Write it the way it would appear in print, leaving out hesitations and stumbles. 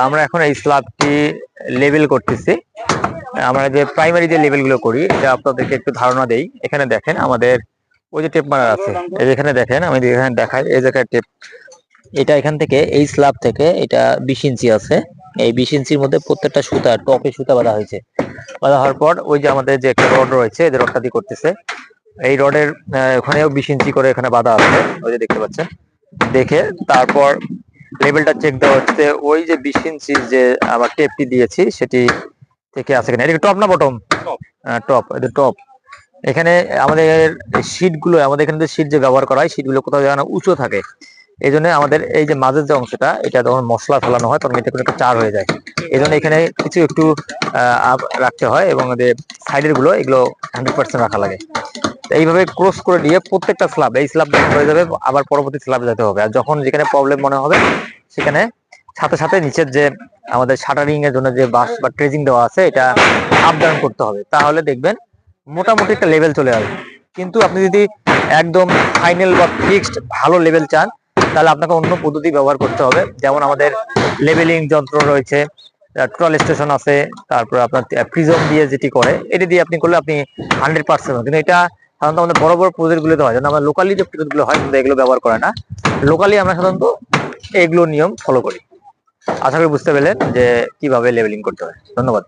আমরা এখন এই স্ল্যাবটি লেবেল করতেছি। আমরা যে প্রাইমারি যে লেভেলগুলো করি এটা আপনাদেরকে একটু ধারণা দেই। এখানে দেখেন আমাদের ওই যে টেপ মারা আছে, এই যে এখানে দেখেন আমি এখানে দেখাই, এই জায়গায় টেপ, এটা এখান থেকে এই স্ল্যাব থেকে এটা 20 ইঞ্চি আছে। এই 20 ইঞ্চির মধ্যে প্রত্যেকটা সুতা টপে সুতা বাঁধা হয়েছে। বাঁধা হওয়ার পর ওই যে আমাদের যে একটা রড রয়েছে, এই রডটা দিয়ে করতেছে। এই রডের ওখানেও 20 ইঞ্চি করে এখানে বাঁধা আছে, ওই যে দেখতে পাচ্ছেন। দেখে তারপর লেভেলটা চেক দেওয়া হচ্ছে, ওই যে 20 ইঞ্চি যে আবার টেপটি দিয়েছি সেটি থেকে আছে কিনা। এটা টপ না বটম? টপ, এটা টপ। এখানে আমাদের শীট গুলো, আমাদের এখানে যে শীট যে ব্যবহার করা হয়, শীট গুলো কোথাও যেন উঁচু থাকে। এই জন্য আমাদের এই যে মাঝের যে অংশটা, এটা যখন মশলা ফেলানো হয় তখন এটা একটু চার হয়ে যায়। এই জন্য এখানে কিছু একটু রাখতে হয়, এবং সাইডের গুলো এগুলো 100% রাখা লাগে। এইভাবে ক্রস করে দিয়ে প্রত্যেকটা স্ল্যাব, এই স্ল্যাব হয়ে যাবে, আবার পরবর্তী স্ল্যাবে যেতে হবে। আর যখন যেখানে প্রবলেম মনে হবে সেখানে সাথে সাথে নিচের যে আমাদের শাটারিং এর জন্য যে বাস বা ট্রেজিং দেওয়া আছে, এটা আপ ডাউন করতে হবে। তাহলে দেখবেন মোটামুটি একটা লেভেল চলে আসবে। কিন্তু আপনি যদি একদম ফাইনাল বা ফিক্সড ভালো লেভেল চান, তাহলে আপনাকে অন্য পদ্ধতি ব্যবহার করতে হবে। যেমন আমাদের লেভেলিং যন্ত্র রয়েছে, টোটাল স্টেশন আছে, তারপর আপনার প্রিজম দিয়ে যেটি করে, এটি দিয়ে আপনি করলে আপনি 100%। কিন্তু এটা সাধারণত আমাদের বড় বড় প্রজেক্ট গুলোতে হয়, যেন আমরা লোকালি যে প্রজেক্ট গুলো হয় কিন্তু এগুলো ব্যবহার করে না। লোকালি আমরা সাধারণত এগুলো নিয়ম ফলো করি। আশা করি বুঝতে পেরেন যে কিভাবে লেভেলিং করতে হয়। ধন্যবাদ।